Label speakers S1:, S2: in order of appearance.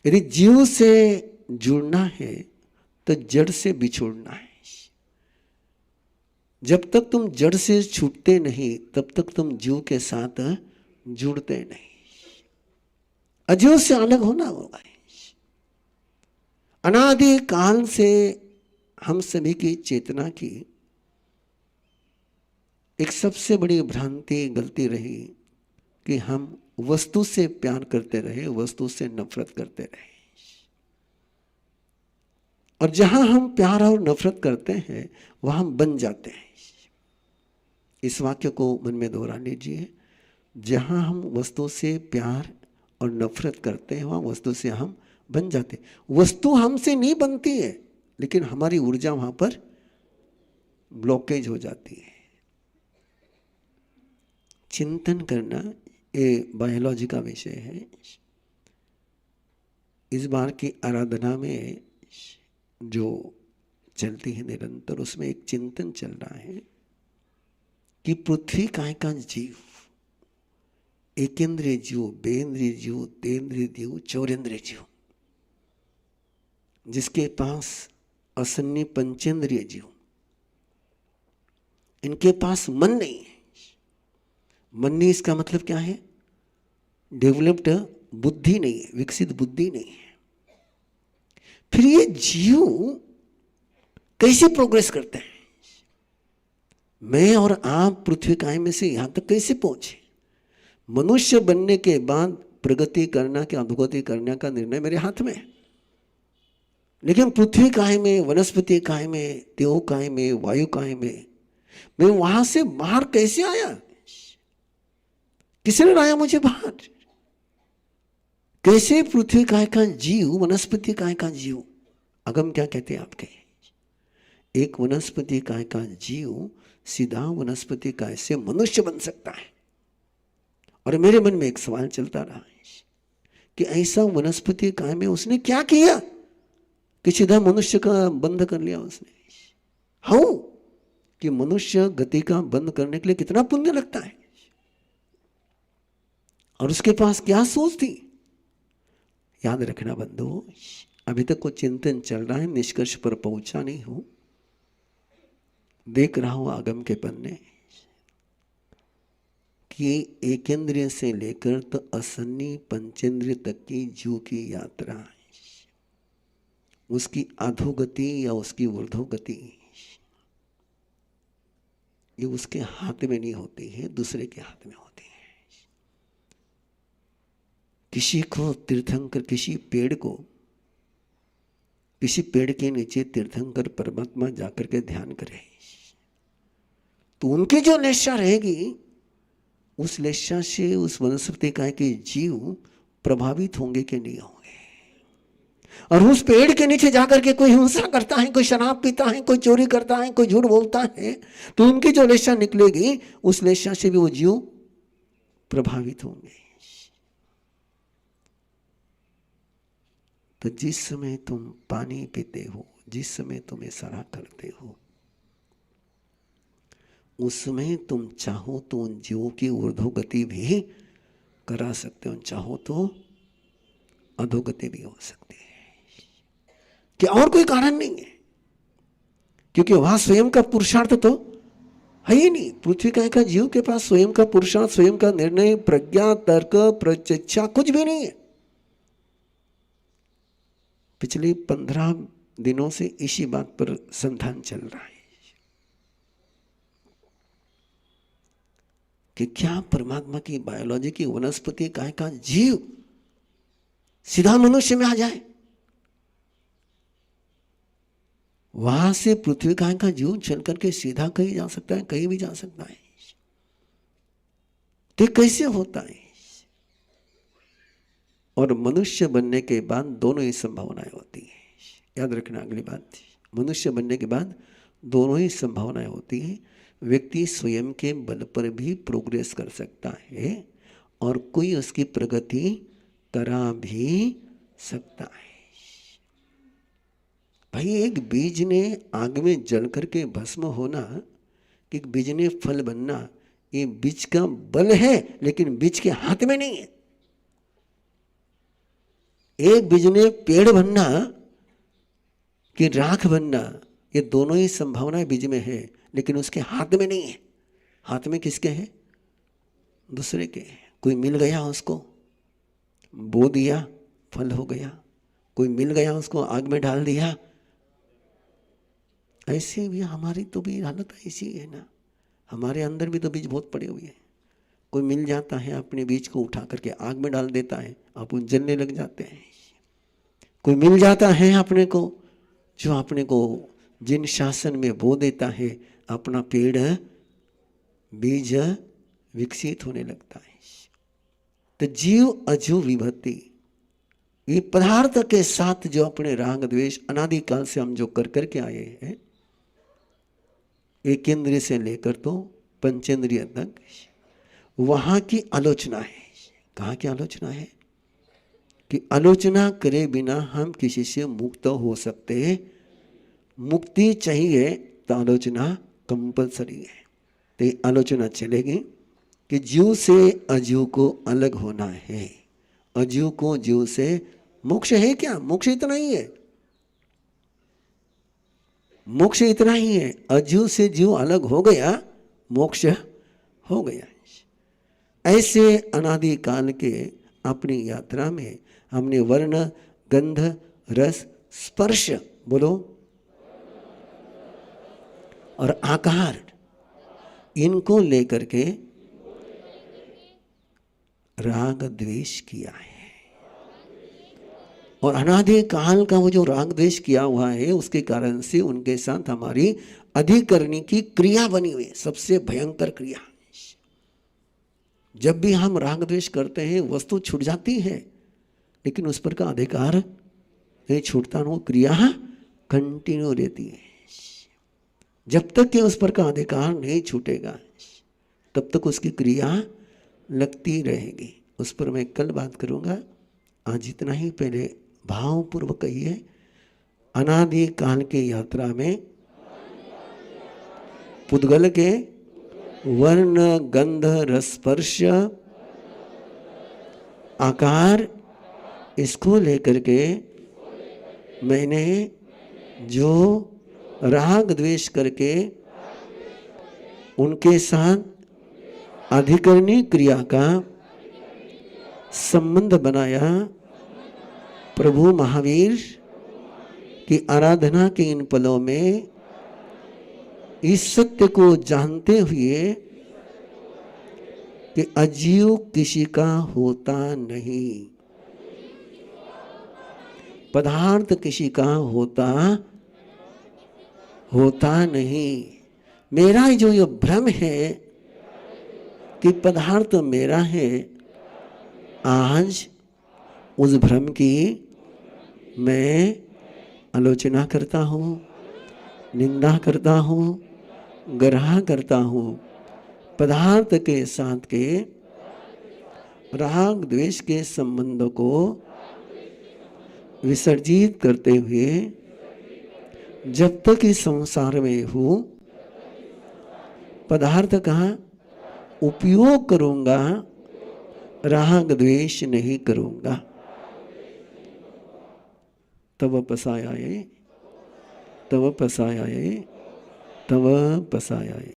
S1: यदि जीव से जुड़ना है तो जड़ से बिछुड़ना है। जब तक तुम जड़ से छूटते नहीं तब तक तुम जीव के साथ जुड़ते नहीं। अजीव से अलग होना होगा। अनादि काल से हम सभी की चेतना की एक सबसे बड़ी भ्रांति गलती रही कि हम वस्तु से प्यार करते रहे, वस्तु से नफरत करते रहे। और जहां हम प्यार और नफरत करते हैं वहां हम बन जाते हैं। इस वाक्य को मन में दोहरा लीजिए। जहां हम वस्तु से प्यार और नफरत करते हैं वहां वस्तु से हम बन जाते हैं। वस्तु हमसे नहीं बनती है लेकिन हमारी ऊर्जा वहां पर ब्लॉकेज हो जाती है। चिंतन करना ये बायोलॉजी का विषय है। इस बार की आराधना में जो चलती है निरंतर, उसमें एक चिंतन चल रहा है कि पृथ्वी काय का जीव, एकेंद्रिय जीव, बेंद्रिय जीव, तेंद्रिय जीव, चौरेंद्रिय जीव, जिसके पास असन्नी पंचेंद्रिय जीव, इनके पास मन नहीं है। मन नहीं, इसका मतलब क्या है? डेवलप्ड बुद्धि नहीं है, विकसित बुद्धि नहीं है। फिर ये जीव कैसे प्रोग्रेस करते हैं? मैं और आप पृथ्वी काय में से यहां तक कैसे पहुंचे? मनुष्य बनने के बाद प्रगति करना कि अधोगति करने का निर्णय मेरे हाथ में है। लेकिन पृथ्वी काय में, वनस्पति काय में, देव काय में, वायु काय में, मैं वहां से बाहर कैसे आया? किसने लाया मुझे बाहर? कैसे पृथ्वी काय का जीव, वनस्पति काय का जीव, अगम क्या कहते हैं आपके, एक वनस्पति काय का जीव सीधा वनस्पति काय से मनुष्य बन सकता है। और मेरे मन में एक सवाल चलता रहा कि ऐसा वनस्पति काय में उसने क्या किया कि सीधा मनुष्य का बंद कर लिया उसने? हाउ कि मनुष्य गति का बंद करने के लिए कितना पुण्य लगता है, और उसके पास क्या सोच थी? याद रखना बंधुओं, अभी तक कुछ चिंतन चल रहा है, निष्कर्ष पर पहुंचा नहीं हूं। देख रहा हूं आगम के पन्ने कि एकेंद्रिय से लेकर तो असन्नी पंचेंद्रिय तक की जीव की यात्रा, उसकी अधोगति या उसकी ऊर्ध्वगति, ये उसके हाथ में नहीं होती है, दूसरे के हाथ में होती है। किसी को तीर्थंकर, किसी पेड़ के नीचे तीर्थंकर परमात्मा जाकर के ध्यान करे तो उनकी जो लेशा रहेगी, उस लेशा से उस वनस्पति काय के जीव प्रभावित होंगे कि नहीं होंगे? और उस पेड़ के नीचे जाकर के कोई हिंसा करता है, कोई शराब पीता है, कोई चोरी करता है, कोई झूठ बोलता है, तो उनकी जो लेशा निकलेगी उस लेशा से भी वो जीव प्रभावित होंगे। तो जिस समय तुम पानी पीते हो, जिस समय तुम इशारा करते हो, उस समय तुम चाहो तो उन जीवों की ऊर्ध्वगति भी करा सकते हो, चाहो तो अधोगति भी हो सकती है। कि और कोई कारण नहीं है, क्योंकि वहां स्वयं का पुरुषार्थ तो है ही नहीं। पृथ्वी काय का जीव के पास स्वयं का पुरुषार्थ, स्वयं का निर्णय, प्रज्ञा, तर्क, प्रत्यक्षा कुछ भी नहीं है। पिछले 15 दिनों से इसी बात पर संधान चल रहा है कि क्या परमात्मा की बायोलॉजी की वनस्पति काय का जीव सीधा मनुष्य में आ जाए? वहां से पृथ्वी काय का जीव चल करके सीधा कहीं जा सकता है, कहीं भी जा सकता है। तो कैसे होता है? और मनुष्य बनने के बाद दोनों ही संभावनाएं होती हैं। याद रखना अगली बात, मनुष्य बनने के बाद दोनों ही संभावनाएं होती हैं। व्यक्ति स्वयं के बल पर भी प्रोग्रेस कर सकता है और कोई उसकी प्रगति करा भी सकता है। भाई, एक बीज ने आग में जल करके भस्म होना, एक बीज ने फल बनना, ये बीज का बल है लेकिन बीज के हाथ में नहीं है। एक बीज ने पेड़ बनना कि राख बनना, ये दोनों ही संभावनाएं बीज में है, लेकिन उसके हाथ में नहीं है। हाथ में किसके है? दूसरे के। कोई मिल गया उसको, बो दिया, फल हो गया। कोई मिल गया उसको, आग में डाल दिया। ऐसे भी हमारी तो भी हालत ऐसी है ना। हमारे अंदर भी तो बीज बहुत पड़े हुए हैं। कोई मिल जाता है, अपने बीज को उठा करके आग में डाल देता है, आप जलने लग जाते हैं। कोई मिल जाता है अपने को, जो अपने को जिन शासन में बो देता है, अपना पेड़ बीज विकसित होने लगता है। तो जीव अजीव विभक्ति, ये पदार्थ के साथ जो अपने राग द्वेष अनादिकाल से हम जो कर करके आए हैं, एक इंद्रिय से लेकर तो पंचेंद्रिय तक, वहां की आलोचना है। कहाँ की आलोचना है? कि आलोचना करे बिना हम किसी से मुक्त हो सकते, मुक्ति चाहिए तो आलोचना कंपलसरी है। तो ये आलोचना चलेगी कि जीव से अजीव को अलग होना है, अजीव को जीव से मोक्ष है क्या? मोक्ष इतना ही है, मोक्ष इतना ही है। अजीव से जीव अलग हो गया, मोक्ष हो गया। ऐसे अनादि काल के अपनी यात्रा में हमने वर्ण, गंध, रस, स्पर्श, बोलो, और आकार, इनको लेकर के राग द्वेष किया है। और अनादि काल का वो जो राग द्वेष किया हुआ है, उसके कारण से उनके साथ हमारी अधिकरणी की क्रिया बनी हुई है, सबसे भयंकर क्रिया। जब भी हम राग द्वेष करते हैं, वस्तु छूट जाती है, लेकिन उस पर का अधिकार नहीं छूटता, वो क्रिया कंटिन्यू रहती है। जब तक कि उस पर का अधिकार नहीं छूटेगा, तब तक उसकी क्रिया लगती रहेगी। उस पर मैं कल बात करूंगा, आज इतना ही। पहले भावपूर्वक कहिए, अनादि काल की यात्रा में पुद्गल के वर्ण, गंध, रस, स्पर्श, आकार, इसको लेकर के मैंने जो राग द्वेष करके उनके साथ अधिकरणी क्रिया का संबंध बनाया, प्रभु महावीर की आराधना के इन पलों में इस सत्य को जानते हुए कि अजीव किसी का होता नहीं, पदार्थ किसी का होता नहीं। मेरा जो ये भ्रम है कि पदार्थ मेरा है, आज उस भ्रम की मैं आलोचना करता हूँ, निंदा करता हूँ, ग्रह करता हूँ। पदार्थ के साथ के राग द्वेष के संबंध को विसर्जित करते हुए जब तक इस संसार में हूँ, पदार्थ का उपयोग करूँगा, राग द्वेष नहीं करूँगा। तव पसायाये, तव पसायाये, तव पसायाये।